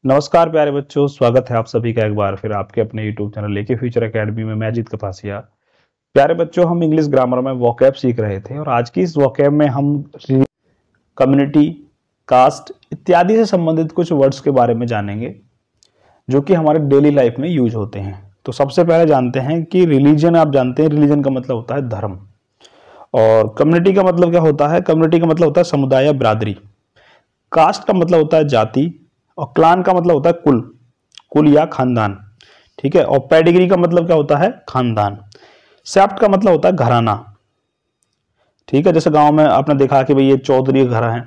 नमस्कार प्यारे बच्चों, स्वागत है आप सभी का एक बार फिर आपके अपने YouTube चैनल लेके फ्यूचर एकेडमी में। मैं अजीत कपासिया। प्यारे बच्चों, हम इंग्लिश ग्रामर में वोकैब सीख रहे थे और आज की इस वोकैब में हम कम्युनिटी, कास्ट इत्यादि से संबंधित कुछ वर्ड्स के बारे में जानेंगे जो कि हमारे डेली लाइफ में यूज होते हैं। तो सबसे पहले जानते हैं कि रिलीजन। आप जानते हैं रिलीजन का मतलब होता है धर्म, और कम्युनिटी का मतलब क्या होता है? कम्युनिटी का मतलब होता है समुदाय या बिरादरी। कास्ट का मतलब होता है जाति, और क्लान का मतलब होता है कुल, कुल या खानदान। ठीक है। और पेडिग्री का मतलब क्या होता है? खानदान। सेप्ट का मतलब होता है घराना। ठीक है। जैसे गांव में आपने देखा कि भाई ये चौधरी के घर हैं,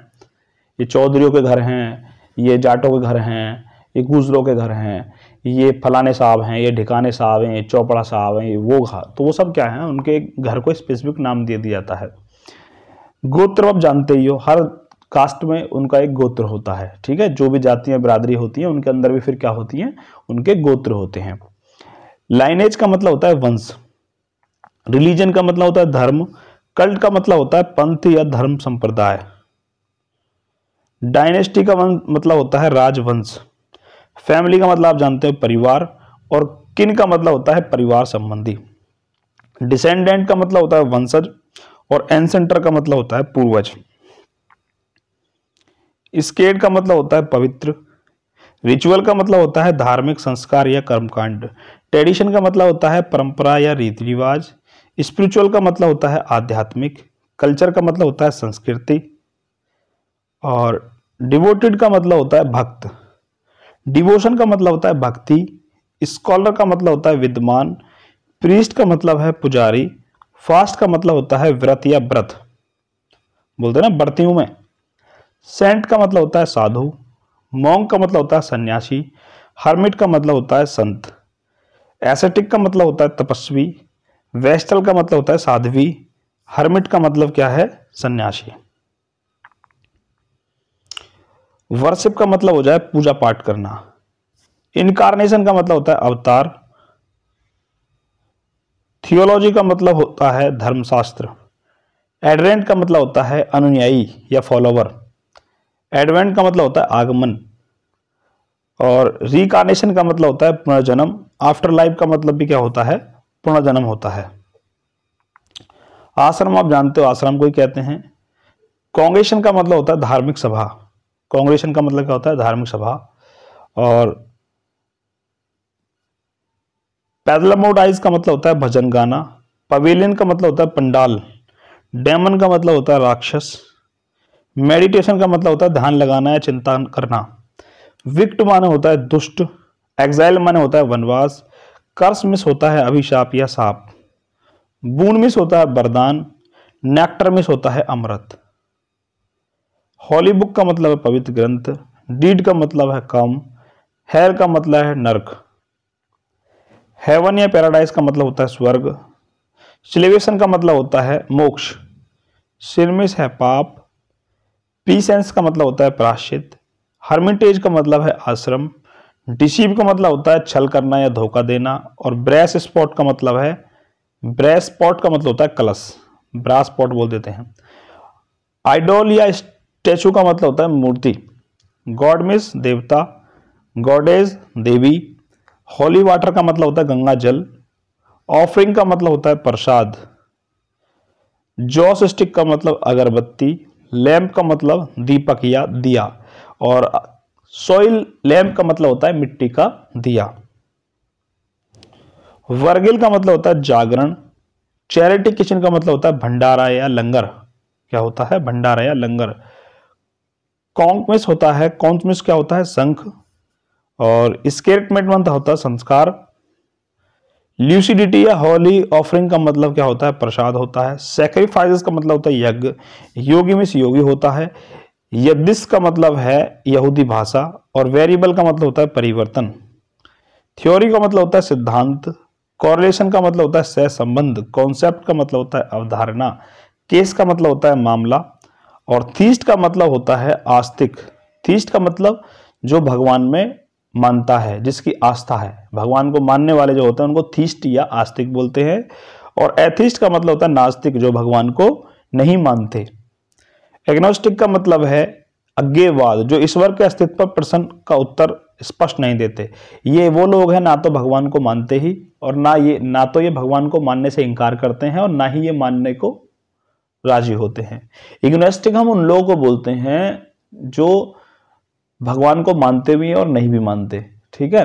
ये चौधरियों के घर हैं, ये जाटों के घर हैं, ये गुजरों के घर हैं, ये फलाने साहब हैं, ये ढिकाने साहब हैं, ये चौपड़ा साहब हैं, ये वो घर। तो वो सब क्या है? उनके घर को स्पेसिफिक नाम दे दिया जाता है। गोत्र आप जानते ही हो, हर कास्ट में उनका एक गोत्र होता है। ठीक है। जो भी जातियां बिरादरी होती हैं उनके अंदर भी फिर क्या होती हैं? उनके गोत्र होते हैं। लाइनेज का मतलब होता है वंश। रिलीजन का मतलब होता है धर्म। कल्ट का मतलब होता है पंथ या धर्म संप्रदाय। डायनेस्टी का मतलब होता है राजवंश। फैमिली का मतलब आप जानते हो परिवार, और किन का मतलब होता है परिवार संबंधी। डिसेंडेंट का मतलब होता है वंशज, और एंसेंटर का मतलब होता है पूर्वज। स्केड का मतलब होता है पवित्र। रिचुअल का मतलब होता है धार्मिक संस्कार या कर्मकांड। ट्रेडिशन का मतलब होता है परंपरा या रीति रिवाज। स्पिरिचुअल का मतलब होता है आध्यात्मिक। कल्चर का मतलब होता है संस्कृति। और डिवोटेड का मतलब होता है भक्त। डिवोशन का मतलब होता है भक्ति। स्कॉलर का मतलब होता है विद्वान। प्रीस्ट का मतलब है पुजारी। फास्ट का मतलब होता है व्रत या व्रत, बोलते हैं ना व्रती हूं मैं। सेंट का मतलब होता है साधु। मॉन्क का मतलब होता है सन्यासी। हर्मिट का मतलब होता है संत। एसेटिक का मतलब होता है तपस्वी। वेस्टल का मतलब होता है साध्वी। हर्मिट का मतलब क्या है? सन्यासी। वर्शिप का मतलब हो जाए पूजा पाठ करना। इनकारनेशन का मतलब होता है अवतार। थियोलॉजी का मतलब होता है धर्मशास्त्र। एडरेंट का मतलब होता है अनुयायी या फॉलोवर। एडवेंट का मतलब होता है आगमन। और रिकार्नेशन का मतलब होता है पुनर्जन्म। आफ्टर लाइफ का मतलब भी क्या होता है? पुनर्जन्म होता है। आश्रम आप जानते हो, आश्रम को ही कहते हैं। कांग्रेशन का मतलब होता है धार्मिक सभा। कांग्रेशन का मतलब क्या होता है? धार्मिक सभा। और पैदलमोडाइज का मतलब होता है भजन गाना। पवेलियन का मतलब होता है पंडाल। डेमन का मतलब होता है राक्षस। मेडिटेशन का मतलब होता है ध्यान लगाना या चिंता करना। विक्ट माने होता है दुष्ट। एग्जाइल माने होता है वनवास। कर्स मिस होता है अभिशाप या साप। बून मिस होता है वरदान। नेक्टर मिस होता है अमृत। हॉली बुक का मतलब है पवित्र ग्रंथ। डीड का मतलब है काम। हेल का मतलब है नरक। हेवन या पैराडाइज का मतलब होता है स्वर्ग। सिलेवेशन का मतलब होता है मोक्ष। सिरमिस है पाप। पीसेंस का मतलब होता है प्राश्चित। हर्मिटेज का मतलब है आश्रम। डिसीव का मतलब होता है छल करना या धोखा देना। और ब्रेस स्पॉट का मतलब है, ब्रेस स्पॉट का मतलब होता है कलश, ब्रास स्पॉट बोल देते हैं। आइडोल या स्टैचू का मतलब होता है मूर्ति। गॉड मिस देवता। गॉडेज देवी। होली वाटर का मतलब होता है गंगा जल। ऑफरिंग का मतलब होता है प्रसाद। जॉस स्टिक का मतलब अगरबत्ती। लैंप का मतलब दीपक या दिया। और सॉइल लैंप का मतलब होता है मिट्टी का दिया। वर्गिल का मतलब होता है जागरण। चैरिटी किचन का मतलब होता है भंडारा या लंगर। क्या होता है? भंडारा या लंगर। कॉन्कमिस होता है, कॉन्कमिस क्या होता है? शंख। और स्केटमेंट मंथ होता है संस्कार। ल्यूसिडिटी या होली ऑफरिंग का मतलब क्या होता है? प्रसाद होता है। सैक्रिफाइसेस का मतलब होता है यज्ञ। योगी मिस योगी होता है। यद्दिस का मतलब है यहूदी भाषा। और वेरिएबल का मतलब होता है परिवर्तन। थ्योरी का मतलब होता है सिद्धांत। कॉरिलेशन का मतलब होता है सहसंबंध। कॉन्सेप्ट का मतलब होता है अवधारणा। केस का मतलब होता है मामला। और थीस्ट का मतलब होता है आस्तिक। थीस्ट का मतलब जो भगवान में मानता है, जिसकी आस्था है। भगवान को मानने वाले जो होते हैं उनको थीस्ट या आस्तिक बोलते हैं। और एथिस्ट का मतलब होता है नास्तिक, जो भगवान को नहीं मानते। एग्नोस्टिक का मतलब है अज्ञेयवाद, जो ईश्वर के अस्तित्व पर प्रश्न का उत्तर स्पष्ट नहीं देते। ये वो लोग हैं ना तो भगवान को मानते ही और ना तो ये भगवान को मानने से इनकार करते हैं और ना ही ये मानने को राजी होते हैं। इग्नोस्टिक हम उन लोगों को बोलते हैं जो भगवान को मानते भी हैं और नहीं भी मानते, ठीक है।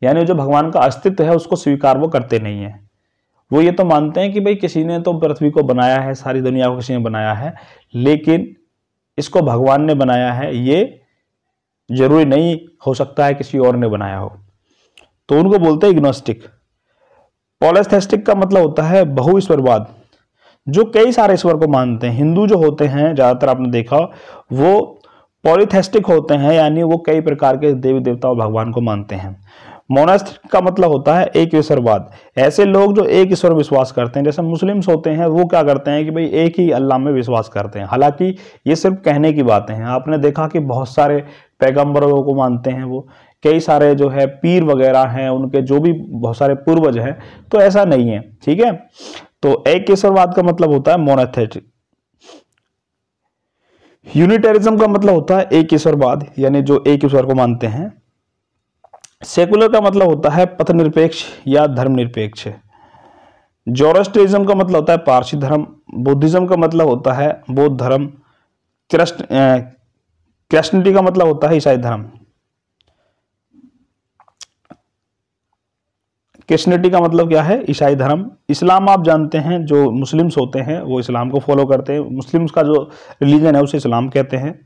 यानी जो भगवान का अस्तित्व है उसको स्वीकार वो करते नहीं है। वो ये तो मानते हैं कि भाई किसी ने तो पृथ्वी को बनाया है, सारी दुनिया को किसी ने बनाया है, लेकिन इसको भगवान ने बनाया है ये जरूरी नहीं, हो सकता है किसी और ने बनाया हो, तो उनको बोलते हैं इग्नोस्टिक। पॉलीथेइस्टिक का मतलब होता है बहुईश्वरवाद, जो कई सारे ईश्वर को मानते हैं। हिंदू जो होते हैं ज्यादातर आपने देखा वो पॉलीथेइस्टिक होते हैं, यानी वो कई प्रकार के देवी देवता और भगवान को मानते हैं। मोनास्टिक का मतलब होता है एक ईश्वरवाद, ऐसे लोग जो एक ईश्वर विश्वास करते हैं। जैसे मुस्लिम्स होते हैं वो क्या करते हैं कि भाई एक ही अल्लाह में विश्वास करते हैं, हालांकि ये सिर्फ कहने की बातें हैं। आपने देखा कि बहुत सारे पैगंबरों को मानते हैं, वो कई सारे जो है पीर वगैरह हैं, उनके जो भी बहुत सारे पूर्वज हैं, तो ऐसा नहीं है, ठीक है। तो एक ईश्वरवाद का मतलब होता है मोनोथेइस्टिक। यूनिटेरिज्म का मतलब होता है एक ईश्वरवाद, यानी जो एक ईश्वर को मानते हैं। सेकुलर का मतलब होता है पथनिरपेक्ष या धर्मनिरपेक्ष। जोरोस्ट्रिज्म का मतलब होता है पारसी धर्म। बुद्धिज्म का मतलब होता है बौद्ध धर्म। क्रिश्चियनिटी का मतलब होता है ईसाई धर्म। क्रिश्चियनिटी का मतलब क्या है? ईसाई धर्म। इस्लाम आप जानते हैं, जो मुस्लिम्स होते हैं वो इस्लाम को फॉलो करते हैं। मुस्लिम्स का जो रिलीजन है उसे इस्लाम कहते हैं।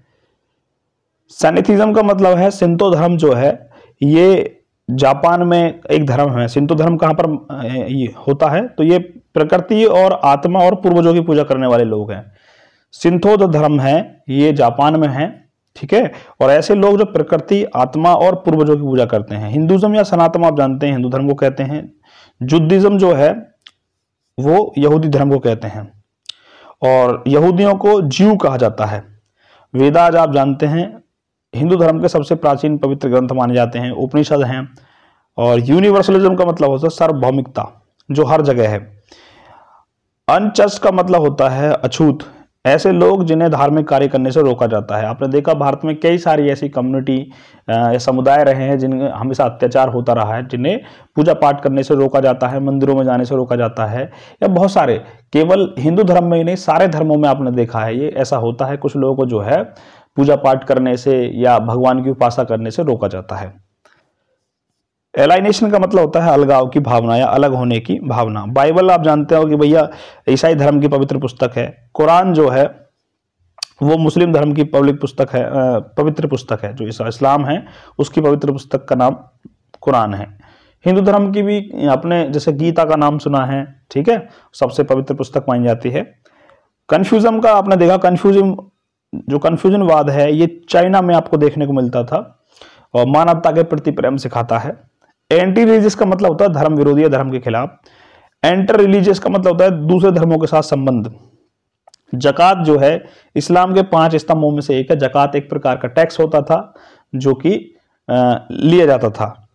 सैनिथिज्म का मतलब है शिंतो धर्म, जो है ये जापान में एक धर्म है। शिंतो धर्म कहाँ पर ये होता है? तो ये प्रकृति और आत्मा और पूर्वजों की पूजा करने वाले लोग हैं। शिंतो जो धर्म है ये जापान में है, ठीक है। और ऐसे लोग जो प्रकृति, आत्मा और पूर्वजों की पूजा करते हैं। हिंदुज्म या सनातन आप जानते हैं, हिंदू धर्म को कहते हैं। जुद्धिज्म जो है वो यहूदी धर्म को कहते हैं और यहूदियों को ज्यू कहा जाता है। वेदाज आप जानते हैं, हिंदू धर्म के सबसे प्राचीन पवित्र ग्रंथ माने जाते हैं, उपनिषद हैं। और यूनिवर्सलिज्म का मतलब होता है सार्वभौमिकता, जो हर जगह है। अनचस्ट का मतलब होता है अछूत, ऐसे लोग जिन्हें धार्मिक कार्य करने से रोका जाता है। आपने देखा भारत में कई सारी ऐसी कम्युनिटी या समुदाय रहे हैं जिनमें हमेशा अत्याचार होता रहा है, जिन्हें पूजा पाठ करने से रोका जाता है, मंदिरों में जाने से रोका जाता है, या बहुत सारे, केवल हिंदू धर्म में ही नहीं सारे धर्मों में आपने देखा है ये ऐसा होता है। कुछ लोगों को जो है पूजा पाठ करने से या भगवान की उपासना करने से रोका जाता है। एलाइनेशन का मतलब होता है अलगाव की भावना या अलग होने की भावना। बाइबल आप जानते हो कि भैया ईसाई धर्म की पवित्र पुस्तक है। कुरान जो है वो मुस्लिम धर्म की पवित्र पुस्तक है। जो इस्लाम है उसकी पवित्र पुस्तक का नाम कुरान है। हिंदू धर्म की भी आपने जैसे गीता का नाम सुना है, ठीक है, सबसे पवित्र पुस्तक मानी जाती है। कन्फ्यूजम का आपने देखा, कन्फ्यूजनवाद है ये चाइना में आपको देखने को मिलता था और मानवता के प्रति प्रेम सिखाता है। एंटी रिलीजियस का मतलब होता है धर्म विरोधी या धर्म के खिलाफ। एंटर रिलीजियस का मतलब होता है दूसरे धर्मों के साथ संबंध। जकात जो है इस्लाम के 5 स्तंभों में से एक है। जकात एक प्रकार का टैक्स होता था जो कि लिया जाता था।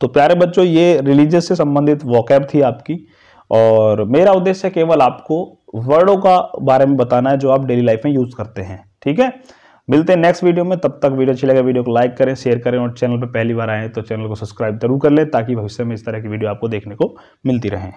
तो प्यारे बच्चों, ये रिलीजियस से संबंधित वोकैब थी आपकी, और मेरा उद्देश्य केवल आपको वर्डों का बारे में बताना है जो आप डेली लाइफ में यूज करते हैं, ठीक है। मिलते हैं नेक्स्ट वीडियो में, तब तक वीडियो अच्छी लगे वीडियो को लाइक करें, शेयर करें और चैनल पर पहली बार आए तो चैनल को सब्सक्राइब जरूर कर लें ताकि भविष्य में इस तरह की वीडियो आपको देखने को मिलती रहे।